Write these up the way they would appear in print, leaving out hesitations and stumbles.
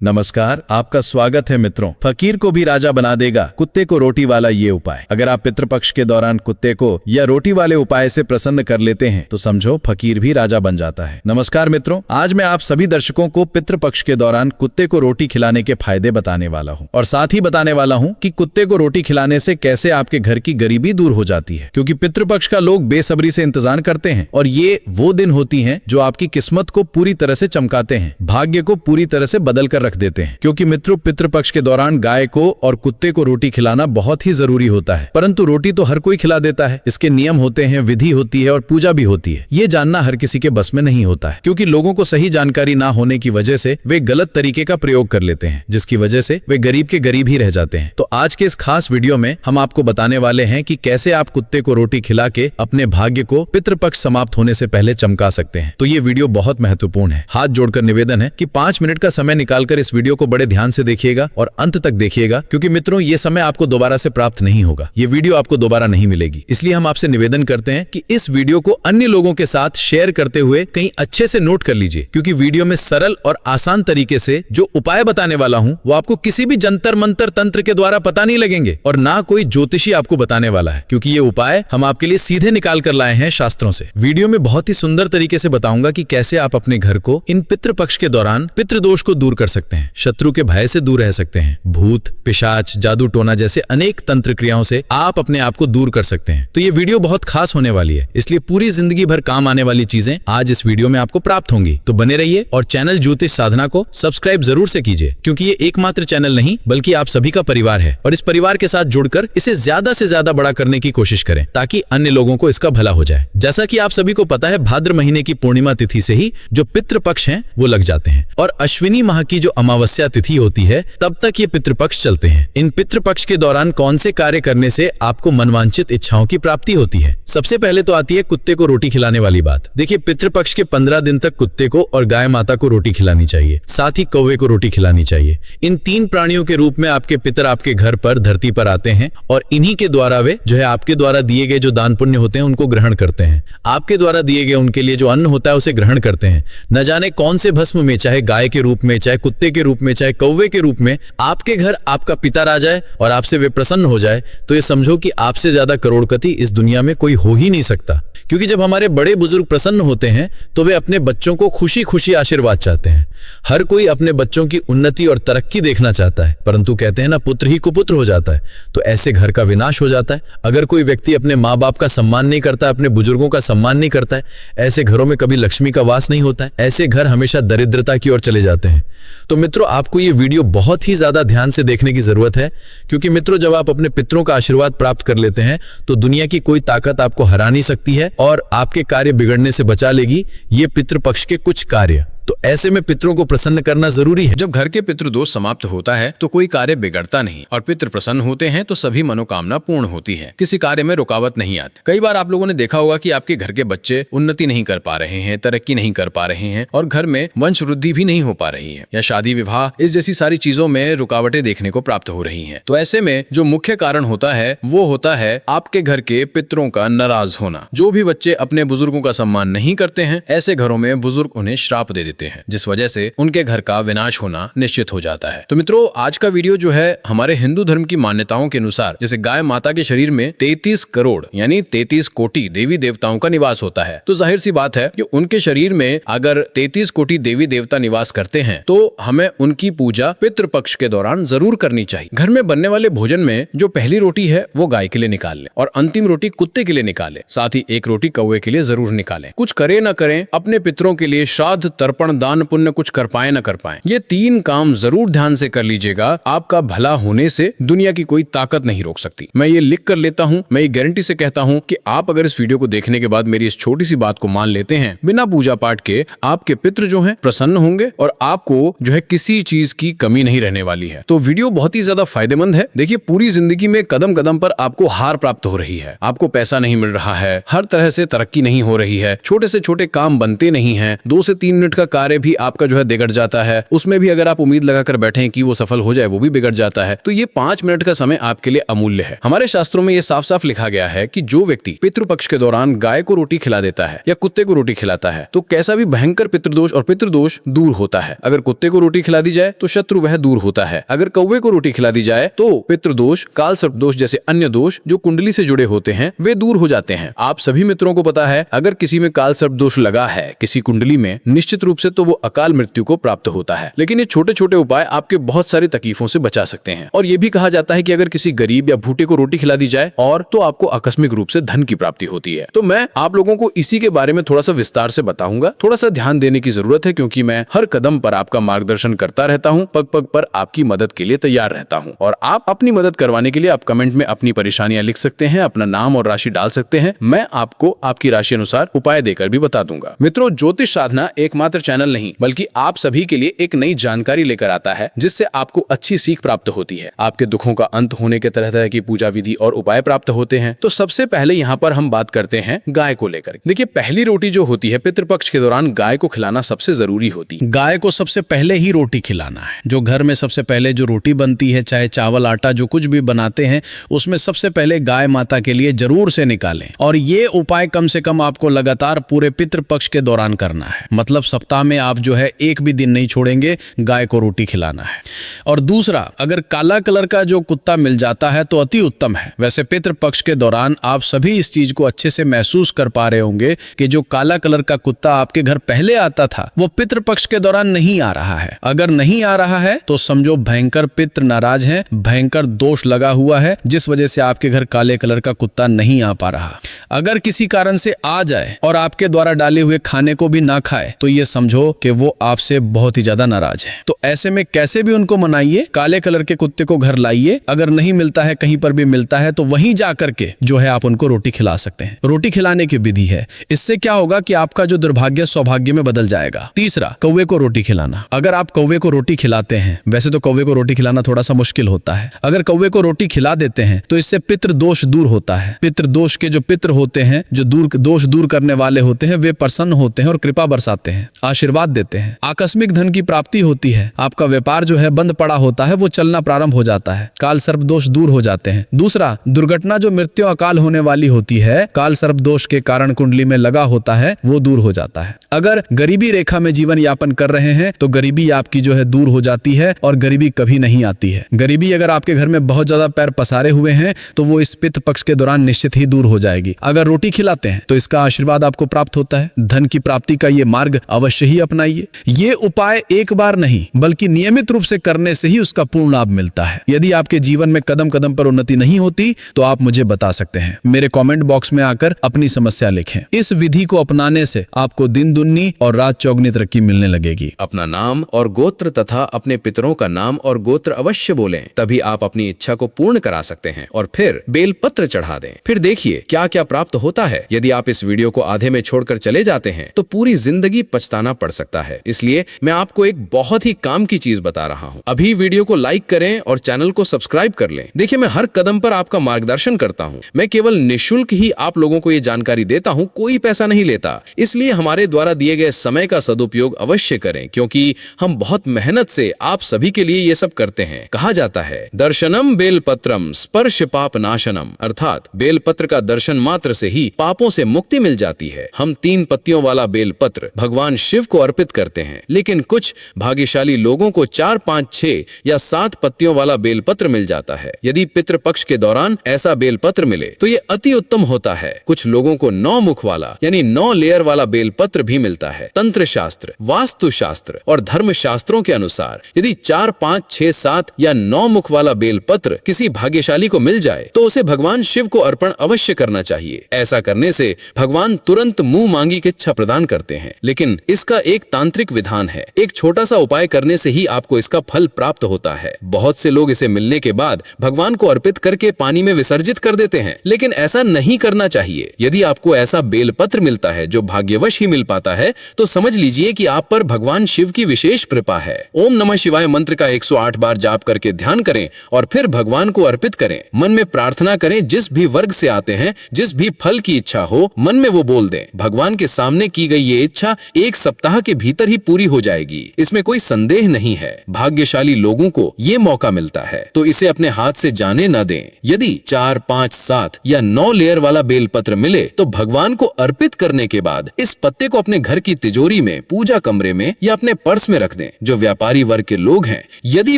नमस्कार, आपका स्वागत है मित्रों। फकीर को भी राजा बना देगा कुत्ते को रोटी वाला ये उपाय। अगर आप पितृपक्ष के दौरान कुत्ते को या रोटी वाले उपाय से प्रसन्न कर लेते हैं तो समझो फकीर भी राजा बन जाता है। नमस्कार मित्रों, आज मैं आप सभी दर्शकों को पितृपक्ष के दौरान कुत्ते को रोटी खिलाने के फायदे बताने वाला हूँ और साथ ही बताने वाला हूँ कि कुत्ते को रोटी खिलाने से कैसे आपके घर की गरीबी दूर हो जाती है, क्योंकि पितृपक्ष का लोग बेसब्री से इंतजार करते हैं और ये वो दिन होती हैं जो आपकी किस्मत को पूरी तरह से चमकाते हैं, भाग्य को पूरी तरह से बदल कर रख देते हैं। क्योंकि मित्रों, पितृपक्ष के दौरान गाय को और कुत्ते को रोटी खिलाना बहुत ही जरूरी होता है, परंतु रोटी तो हर कोई खिला देता है। इसके नियम होते हैं, विधि होती है और पूजा भी होती है। ये जानना हर किसी के बस में नहीं होता है, क्योंकि लोगों को सही जानकारी ना होने की वजह से वे गलत तरीके का प्रयोग कर लेते हैं, जिसकी वजह से वे गरीब के गरीब ही रह जाते हैं। तो आज के इस खास वीडियो में हम आपको बताने वाले हैं कि कैसे आप कुत्ते को रोटी खिला के अपने भाग्य को पितृपक्ष समाप्त होने से पहले चमका सकते हैं। तो ये वीडियो बहुत महत्वपूर्ण है। हाथ जोड़कर निवेदन है कि 5 मिनट का समय निकालकर इस वीडियो को बड़े ध्यान से देखिएगा और अंत तक देखिएगा, क्योंकि मित्रों ये समय आपको दोबारा से प्राप्त नहीं होगा, ये वीडियो आपको दोबारा नहीं मिलेगी। इसलिए हम आपसे निवेदन करते हैं कि इस वीडियो को अन्य लोगों के साथ शेयर करते हुए कहीं अच्छे से नोट कर लीजिए, क्योंकि वीडियो में सरल और आसान तरीके से जो उपाय बताने वाला हूं वो आपको किसी भी जंतर मंतर तंत्र के द्वारा पता नहीं लगेंगे और ना कोई ज्योतिषी आपको बताने वाला है, क्योंकि ये उपाय हम आपके लिए सीधे निकाल कर लाए हैं शास्त्रों से। वीडियो में बहुत ही सुंदर तरीके से बताऊंगा कि कैसे आप अपने घर को इन पितृपक्ष के दौरान पितृदोष को दूर कर सकते हैं, शत्रु के भय से दूर रह सकते हैं, भूत पिशाच जादू टोना जैसे अनेक तंत्र क्रियाओं से आप अपने आप को दूर कर सकते हैं। तो ये वीडियो बहुत खास होने वाली है, इसलिए पूरी जिंदगी भर काम आने वाली चीजें आज इस वीडियो में आपको प्राप्त होंगी। तो बने रहिए और चैनल ज्योतिष साधना को सब्सक्राइब जरूर से कीजिए, क्योंकि ये एकमात्र चैनल नहीं बल्कि आप सभी का परिवार है और इस परिवार के साथ जुड़कर इसे ज्यादा से ज्यादा बड़ा करने की कोशिश करें ताकि अन्य लोगों को इसका भला हो जाए। जैसा कि आप सभी को पता है, भाद्र महीने की पूर्णिमा तिथि से ही जो पितृपक्ष हैं वो लग जाते हैं और अश्विनी माह की जो अमावस्या तिथि होती है तब तक ये पितृपक्ष चलते हैं। इन पितृपक्ष के दौरान कौन से कार्य करने से आपको मनवांछित इच्छाओं की प्राप्ति होती है? सबसे पहले तो आती है कुत्ते को रोटी खिलाने वाली बात। देखिए, पितृपक्ष के 15 दिन तक कुत्ते को और गाय माता को रोटी खिलानी चाहिए, साथ ही कौवे को रोटी खिलानी चाहिए। इन 3 प्राणियों के रूप में आपके पितर आपके घर पर धरती पर आते हैं और इन्हीं के द्वारा वे जो है आपके द्वारा दिए गए जो दान पुण्य होते हैं उनको ग्रहण करते हैं। आपके द्वारा दिए गए उनके लिए जो अन्न होता है उसे ग्रहण करते हैं। न जाने कौन से भस्म में, चाहे गाय के रूप में, चाहे कुत्ते के रूप में, चाहे कौवे के रूप में आपके घर आपका पिता आ जाए और आपसे वे प्रसन्न हो जाए, तो ये समझो कि आपसे ज्यादा करोड़पति इस दुनिया में कोई हो ही नहीं सकता। क्योंकि जब हमारे बड़े बुजुर्ग प्रसन्न होते हैं तो वे अपने बच्चों को खुशी खुशी आशीर्वाद चाहते हैं। हर कोई अपने बच्चों की उन्नति और तरक्की देखना चाहता है, परंतु कहते हैं ना, पुत्र ही कुपुत्र हो जाता है, तो ऐसे घर का विनाश हो जाता है। अगर कोई व्यक्ति अपने माँ बाप का सम्मान नहीं करता, अपने बुजुर्गों का सम्मान नहीं करता है, ऐसे घरों में कभी लक्ष्मी का वास नहीं होता है। ऐसे घर हमेशा दरिद्रता की ओर चले जाते हैं। तो मित्रों, आपको ये वीडियो बहुत ही ज्यादा ध्यान से देखने की जरूरत है, क्योंकि मित्रों, जब आप अपने पितरों का आशीर्वाद प्राप्त कर लेते हैं तो दुनिया की कोई ताकत आपको हरा नहीं सकती है और आपके कार्य बिगड़ने से बचा लेगी ये पितृपक्ष के कुछ कार्य। तो ऐसे में पितरों को प्रसन्न करना जरूरी है। जब घर के पितृदोष समाप्त होता है तो कोई कार्य बिगड़ता नहीं और पितृ प्रसन्न होते हैं तो सभी मनोकामना पूर्ण होती है, किसी कार्य में रुकावट नहीं आती। कई बार आप लोगों ने देखा होगा कि आपके घर के बच्चे उन्नति नहीं कर पा रहे हैं, तरक्की नहीं कर पा रहे हैं और घर में वंश वृद्धि भी नहीं हो पा रही है, या शादी विवाह इस जैसी सारी चीजों में रुकावटें देखने को प्राप्त हो रही है। तो ऐसे में जो मुख्य कारण होता है वो होता है आपके घर के पितरों का नाराज होना। जो भी बच्चे अपने बुजुर्गों का सम्मान नहीं करते हैं, ऐसे घरों में बुजुर्ग उन्हें श्राप दे देते हैं, जिस वजह से उनके घर का विनाश होना निश्चित हो जाता है। तो मित्रों, आज का वीडियो जो है हमारे हिंदू धर्म की मान्यताओं के अनुसार, जैसे गाय माता के शरीर में 33 करोड़ यानी 33 कोटि देवी देवताओं का निवास होता है, तो जाहिर सी बात है कि उनके शरीर में अगर 33 कोटि देवी देवता निवास करते हैं तो हमें उनकी पूजा पितृपक्ष के दौरान जरूर करनी चाहिए। घर में बनने वाले भोजन में जो पहली रोटी है वो गाय के लिए निकाल ले और अंतिम रोटी कुत्ते के लिए निकाले, साथ ही एक रोटी कौवे के लिए जरूर निकालें। कुछ करे न करें, अपने पितरों के लिए श्राद्ध, तर्पण, दान पुण्य कुछ कर पाए न कर पाए, ये 3 काम जरूर ध्यान से कर लीजिएगा। आपका भला होने से दुनिया की कोई ताकत नहीं रोक सकती। मैं ये लिख कर लेता हूँ, मैं ये गारंटी से कहता हूँ कि आप अगर इस वीडियो को देखने के बाद मेरी इस छोटी सी बात को मान लेते हैं, बिना पूजा पाठ के आपके पितृ जो हैं प्रसन्न होंगे और आपको जो है किसी चीज की कमी नहीं रहने वाली है। तो वीडियो बहुत ही ज्यादा फायदेमंद है। देखिए, पूरी जिंदगी में कदम कदम पर आपको हार प्राप्त हो रही है, आपको पैसा नहीं मिल रहा है, हर तरह से तरक्की नहीं हो रही है, छोटे से छोटे काम बनते नहीं है, 2 से 3 मिनट का कार्य भी आपका जो है बिगड़ जाता है, उसमें भी अगर आप उम्मीद लगाकर बैठे हैं कि वो सफल हो जाए, वो भी बिगड़ जाता है। तो ये 5 मिनट का समय आपके लिए अमूल्य है। हमारे शास्त्रों में ये साफ साफ लिखा गया है कि जो व्यक्ति पितृपक्ष के दौरान गाय को रोटी खिला देता है या कुत्ते को रोटी खिलाता है तो कैसा भी भयंकर पितृदोष और पितृदोष दूर होता है। अगर कुत्ते को रोटी खिला दी जाए तो शत्रु वह दूर होता है। अगर कौवे को रोटी खिला दी जाए तो पितृदोष, काल सर्प दोष जैसे अन्य दोष जो कुंडली से जुड़े होते हैं वे दूर हो जाते हैं। आप सभी मित्रों को पता है, अगर किसी में काल सर्प दोष लगा है किसी कुंडली में, निश्चित रूप से तो वो अकाल मृत्यु को प्राप्त होता है। लेकिन ये छोटे छोटे उपाय आपके बहुत सारी तकलीफों से बचा सकते हैं। और ये भी कहा जाता है कि अगर किसी गरीब या भूखे को रोटी खिला दी जाए और तो आपको आकस्मिक रूप से धन की प्राप्ति होती है। तो मैं आप लोगों को इसी के बारे में थोड़ा सा विस्तार से बताऊंगा। थोड़ा सा ध्यान देने की जरूरत है क्योंकि मैं हर कदम पर आपका मार्गदर्शन करता रहता हूं, पग पग पर आपकी मदद के लिए तैयार रहता हूं। और आप अपनी मदद करवाने के लिए आप कमेंट में अपनी परेशानियां लिख सकते हैं, अपना नाम और राशि डाल सकते हैं। मैं आपको आपकी राशि अनुसार उपाय देकर भी बता दूंगा। मित्रों, ज्योतिष साधना एकमात्र चैनल नहीं बल्कि आप सभी के लिए एक नई जानकारी लेकर आता है जिससे आपको अच्छी सीख प्राप्त होती है। आपके दुखों का अंत होने के तरह तरह की पूजा विधि और उपाय प्राप्त होते हैं। तो सबसे पहले यहाँ पर हम बात करते हैं गाय को लेकर। देखिए, पहली रोटी जो होती है पितृपक्ष के दौरान गाय को खिलाना सबसे जरूरी होती है। गाय को सबसे पहले ही रोटी खिलाना है। जो घर में सबसे पहले जो रोटी बनती है, चाहे चावल आटा जो कुछ भी बनाते हैं, उसमें सबसे पहले गाय माता के लिए जरूर से निकालें। और ये उपाय कम से कम आपको लगातार पूरे पितृपक्ष के दौरान करना है। मतलब सप्ताह में आप जो है एक भी दिन नहीं छोड़ेंगे, गाय को रोटी खिलाना है। और दूसरा, अगर काला कलर का जो कुत्ता मिल जाता है तो अति उत्तम है। वैसे पितृपक्ष के दौरान आप सभी इस चीज को अच्छे से महसूस कर पा रहे होंगे कि जो काला कलर का कुत्ता आपके घर पहले आता था वो पितृपक्ष के दौरान नहीं आ रहा है। अगर नहीं आ रहा है तो समझो भयंकर पितृ नाराज है, भयंकर दोष लगा हुआ है, जिस वजह से आपके घर काले कलर का कुत्ता नहीं आ पा रहा। अगर किसी कारण से आ जाए और आपके द्वारा डाले हुए खाने को भी ना खाए तो ये समझो कि वो आपसे बहुत ही ज्यादा नाराज है। तो ऐसे में कैसे भी उनको मनाइए, काले कलर के कुत्ते को घर लाइए। अगर नहीं मिलता है, कहीं पर भी मिलता है तो वहीं जा करके जो है आप उनको रोटी खिला सकते हैं। रोटी खिलाने की विधि है, इससे क्या होगा कि आपका जो दुर्भाग्य सौभाग्य में बदल जाएगा। तीसरा, कौवे को रोटी खिलाना। अगर आप कौवे को रोटी खिलाते हैं, वैसे तो कौवे को रोटी खिलाना थोड़ा सा मुश्किल होता है, अगर कौवे को रोटी खिला देते हैं तो इससे पितृ दोष दूर होता है। पितृ दोष के जो पितृ होते हैं, जो दोष दूर करने वाले होते हैं, वे प्रसन्न होते हैं और कृपा बरसाते हैं, आशीर्वाद देते हैं। आकस्मिक धन की प्राप्ति होती है। आपका व्यापार जो है बंद पड़ा होता है वो चलना प्रारंभ हो जाता है। काल सर्प दोष दूर हो जाते हैं। दूसरा, दुर्घटना जो मृत्यु अकाल होने वाली होती है, काल सर्प दोष के कारण कुंडली में लगा होता है, वो दूर हो जाता है। अगर गरीबी रेखा में जीवन यापन कर रहे हैं तो गरीबी आपकी जो है दूर हो जाती है और गरीबी कभी नहीं आती है। गरीबी अगर आपके घर में बहुत ज्यादा पैर पसारे हुए हैं तो वो इस पितृ पक्ष के दौरान निश्चित ही दूर हो जाएगी। अगर रोटी खिलाते हैं तो इसका आशीर्वाद आपको प्राप्त होता है। धन की प्राप्ति का ये मार्ग अवश्य ही अपनाइए। ये उपाय एक बार नहीं बल्कि नियमित रूप से करने से ही उसका पूर्ण लाभ मिलता है। यदि आपके जीवन में कदम कदम पर उन्नति नहीं होती तो आप मुझे बता सकते हैं। मेरे कमेंट बॉक्स में आकर अपनी समस्या लिखें। इस विधि को अपनाने से आपको दिन दुगनी और रात चौगुनी तरक्की मिलने लगेगी। अपना नाम और गोत्र तथा अपने पितरों का नाम और गोत्र अवश्य बोलें, तभी आप अपनी इच्छा को पूर्ण करा सकते हैं। और फिर बेलपत्र चढ़ा दें। फिर देखिए क्या क्या प्राप्त होता है। यदि आप इस वीडियो को आधे में छोड़कर चले जाते हैं तो पूरी जिंदगी पछताना पड़ सकता है। इसलिए मैं आपको एक बहुत ही काम की चीज बता रहा हूँ। अभी वीडियो को लाइक करें और चैनल को सब्सक्राइब कर लें। देखिए, मैं हर कदम पर आपका मार्गदर्शन करता हूँ। मैं केवल निःशुल्क ही आप लोगों को ये जानकारी देता हूँ, कोई पैसा नहीं लेता। इसलिए हमारे द्वारा दिए गए समय का सदुपयोग अवश्य करें, क्योंकि हम बहुत मेहनत से आप सभी के लिए ये सब करते हैं। कहा जाता है दर्शनम बेलपत्रम स्पर्श पाप नाशनम, अर्थात बेलपत्र का दर्शन मात्र से ही पापों से मुक्ति मिल जाती है। हम 3 पत्तियों वाला बेलपत्र भगवान शिव को अर्पित करते हैं, लेकिन कुछ भाग्यशाली लोगों को 4, 5, 6 या 7 पत्तियों वाला बेलपत्र मिल जाता है। यदि पितृपक्ष के दौरान ऐसा बेलपत्र मिले तो ये अति उत्तम होता है। कुछ लोगों को 9 मुख वाला यानी 9 लेयर वाला बेलपत्र भी मिलता है। तंत्र शास्त्र, वास्तु शास्त्र और धर्म शास्त्रों के अनुसार यदि 4, 5, 6, 7 या 9 मुख वाला बेलपत्र किसी भाग्यशाली को मिल जाए तो उसे भगवान शिव को अर्पण अवश्य करना चाहिए। ऐसा करने से भगवान तुरंत मुंह मांगी की इच्छा प्रदान करते हैं। लेकिन इसका एक तांत्रिक विधान है। एक छोटा सा उपाय करने से ही आपको इसका फल प्राप्त होता है। बहुत से लोग इसे मिलने के बाद भगवान को अर्पित करके पानी में विसर्जित कर देते हैं, लेकिन ऐसा नहीं करना चाहिए। यदि आपको ऐसा बेलपत्र मिलता है जो भाग्यवश ही मिल पाता है तो समझ लीजिए कि आप पर भगवान शिव की विशेष कृपा है। ओम नमः शिवाय मंत्र का 108 बार जाप करके ध्यान करें और फिर भगवान को अर्पित करें। मन में प्रार्थना करें, जिस भी वर्ग से आते हैं, जिस भी फल की इच्छा हो मन में वो बोल दें। भगवान के सामने की गई ये इच्छा 1 सप्ताह सप्ताह के भीतर ही पूरी हो जाएगी, इसमें कोई संदेह नहीं है। भाग्यशाली लोगों को ये मौका मिलता है तो इसे अपने हाथ से जाने न दें। यदि 4, 5, 7 या 9 लेयर वाला बेलपत्र मिले तो भगवान को अर्पित करने के बाद इस पत्ते को अपने घर की तिजोरी में, पूजा कमरे में या अपने पर्स में रख दें। जो व्यापारी वर्ग के लोग हैं, यदि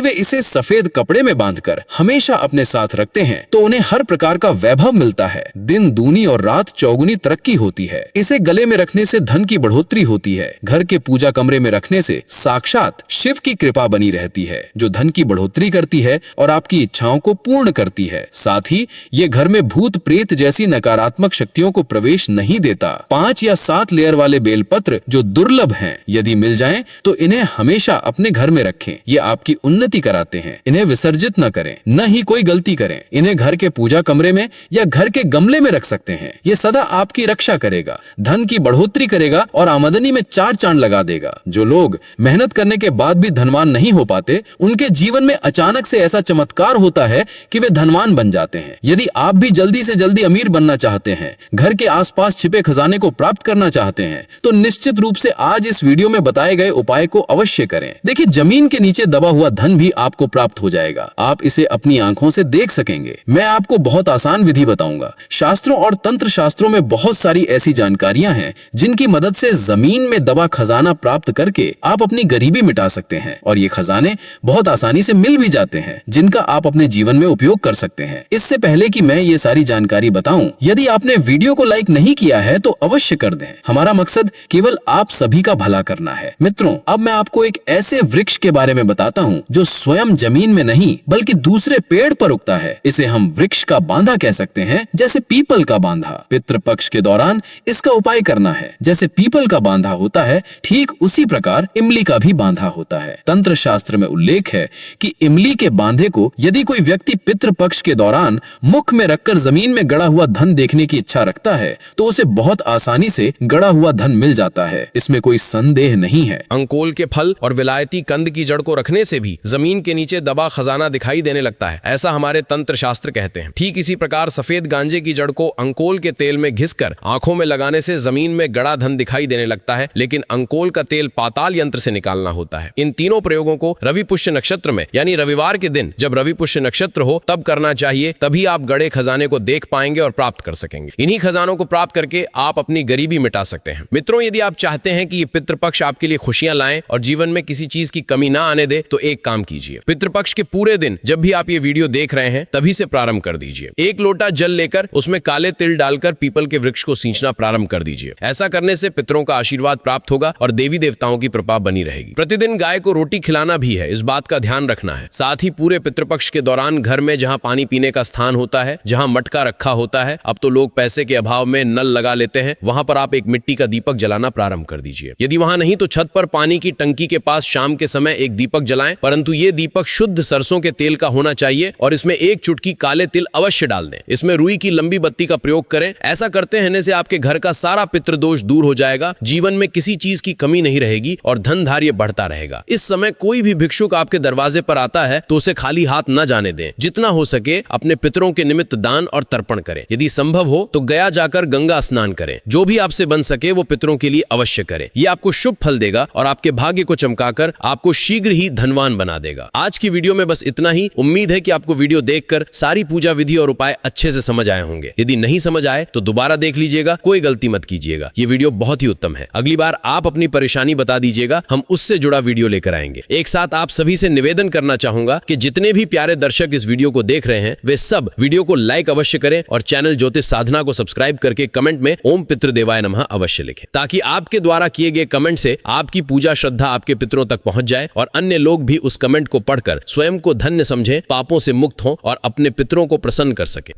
वे इसे सफेद कपड़े में बांधकर हमेशा अपने साथ रखते हैं तो उन्हें हर प्रकार का वैभव मिलता है। दिन दूनी और रात चौगुनी तरक्की होती है। इसे गले में रखने से धन की बढ़ोतरी होती है। घर के पूजा कमरे में रखने से साक्षात शिव की कृपा बनी रहती है, जो धन की बढ़ोतरी करती है और आपकी इच्छाओं को पूर्ण करती है। साथ ही ये घर में भूत प्रेत जैसी नकारात्मक शक्तियों को प्रवेश नहीं देता। 5 या 7 लेयर वाले बेलपत्र जो दुर्लभ हैं, यदि मिल जाएं तो इन्हें हमेशा अपने घर में रखें। ये आपकी उन्नति कराते हैं। इन्हें विसर्जित न करें, न ही कोई गलती करें। इन्हें घर के पूजा कमरे में या घर के गमले में रख सकते हैं। ये सदा आपकी रक्षा करेगा, धन की बढ़ोतरी करेगा और आमदनी में 4 चांद लगा देगा। जो लोग मेहनत करने के बाद भी धनवान नहीं हो पाते, उनके जीवन में अचानक से ऐसा चमत्कार होता है कि वे धनवान बन जाते हैं। यदि आप भी जल्दी से जल्दी अमीर बनना चाहते हैं, घर के आसपास छिपे खजाने को प्राप्त करना चाहते हैं, तो निश्चित रूप से आज इस वीडियो में बताए गए उपाय को अवश्य करें। देखिए, जमीन के नीचे दबा हुआ धन भी आपको प्राप्त हो जाएगा। आप इसे अपनी आंखों से देख सकेंगे। मैं आपको बहुत आसान विधि बताऊंगा। शास्त्रों और तंत्र शास्त्रों में बहुत सारी ऐसी जानकारियां हैं जिनकी मदद से जमीन में दबा खजाना प्राप्त करके आप अपनी गरीबी मिटा सकते हैं। और ये खजाने बहुत आसानी से मिल भी जाते हैं, जिनका आप अपने जीवन में उपयोग कर सकते हैं। इससे पहले कि मैं ये सारी जानकारी बताऊं, यदि आपने वीडियो को लाइक नहीं किया है तो अवश्य कर दें। हमारा मकसद केवल आप सभी का भला करना है। मित्रों, अब मैं आपको एक ऐसे वृक्ष के बारे में बताता हूँ जो स्वयं जमीन में नहीं बल्कि दूसरे पेड़ पर उगता है। इसे हम वृक्ष का बांधा कह सकते हैं, जैसे पीपल का बांधा। पितृ पक्ष के दौरान इसका उपाय करना है। जैसे पीपल का बांधा होता है, ठीक उसी प्रकार इमली का भी बांधा होता है। तंत्र शास्त्र में उल्लेख है कि इमली के बांधे को यदि कोई व्यक्ति पितृ पक्ष के दौरान मुख में रखकर जमीन में गड़ा हुआ धन देखने की इच्छा रखता है तो उसे बहुत आसानी से गड़ा हुआ धन मिल जाता है। इसमें कोई संदेह नहीं है। अंकोल के फल और विलायती कंद की जड़ को रखने से भी जमीन के नीचे दबा खजाना दिखाई देने लगता है, ऐसा हमारे तंत्र शास्त्र कहते हैं। ठीक इसी प्रकार सफेद गांजे की जड़ को अंकोल के तेल में घिसकर आंखों में लगाने से जमीन में गड़ा धन दिखाई देने लगता है, लेकिन अंकोल का तेल पाताल यंत्र से निकालना होता है। इन तीनों प्रयोगों को रवि पुष्य नक्षत्र में, यानी रविवार के दिन जब रवि पुष्य नक्षत्र हो तब करना चाहिए। तभी आप गड़े खजाने को देख पाएंगे और प्राप्त कर सकेंगे। इन्हीं खजानों को प्राप्त करके आप अपनी गरीबी मिटा सकते हैं। मित्रों, यदि आप चाहते हैं कि ये पितृपक्ष आपके लिए खुशियां लाएं और जीवन में किसी चीज की कमी ना आने दे, तो एक काम कीजिए। पितृपक्ष के पूरे दिन जब भी आप ये वीडियो देख रहे हैं तभी से प्रारंभ कर दीजिए। 1 लोटा जल लेकर उसमें काले तिल डालकर पीपल के वृक्ष को सींचना प्रारंभ कर दीजिए। ऐसा करने से पितरों का आशीर्वाद प्राप्त होगा और देवी देवताओं की कृपा बनी रहेगी। प्रतिदिन गाय को रोटी खिलाना भी है, इस बात का ध्यान रखना है। साथ ही पूरे पितृपक्ष के दौरान घर में जहां पानी पीने का स्थान होता है, जहां मटका रखा होता है, अब तो लोग पैसे के अभाव में नल लगा लेते हैं, वहां पर आप एक मिट्टी का दीपक जलाना प्रारंभ कर दीजिए। यदि वहां नहीं तो छत पर पानी की टंकी के पास शाम के समय एक दीपक जलाएं, परंतु ये दीपक शुद्ध सरसों के तेल का होना चाहिए और इसमें 1 चुटकी काले तिल अवश्य डाल दें। इसमें रुई की लंबी बत्ती का प्रयोग करें। ऐसा करते रहने से आपके घर का सारा पितृदोष दूर हो जाएगा, जीवन में किसी चीज की कमी नहीं रहेगी और धन धार्य बढ़ता रहेगा। इस समय कोई भी भिक्षुक आपके दरवाजे पर आता है तो उसे खाली हाथ न जाने दें। जितना हो सके अपने पितरों के निमित्त दान और तर्पण करें। यदि संभव हो तो गया जाकर गंगा स्नान करें। जो भी आपसे बन सके वो पितरों के लिए अवश्य करें। ये आपको शुभ फल देगा और आपके भाग्य को चमकाकर आपको शीघ्र ही धनवान बना देगा। आज की वीडियो में बस इतना ही। उम्मीद है कि आपको वीडियो देखकर सारी पूजा विधि और उपाय अच्छे से समझ आए होंगे। यदि नहीं समझ आए तो दोबारा देख लीजिएगा, कोई गलती मत कीजिएगा। ये वीडियो बहुत ही उत्तम है। अगली बार आप अपनी परेशानी बता दीजिएगा, हम उससे जुड़ा वीडियो लेकर आएंगे। एक साथ आप सभी से निवेदन करना चाहूंगा कि जितने भी प्यारे दर्शक इस वीडियो को देख रहे हैं वे सब वीडियो को लाइक अवश्य करें और चैनल ज्योतिष साधना को सब्सक्राइब करके कमेंट में ओम पितृदेवाय नमः अवश्य लिखें, ताकि आपके द्वारा किए गए कमेंट से आपकी पूजा श्रद्धा आपके पितरों तक पहुंच जाए और अन्य लोग भी उस कमेंट को पढ़कर स्वयं को धन्य समझें, पापों से मुक्त हों और अपने पितरों को प्रसन्न कर सकें।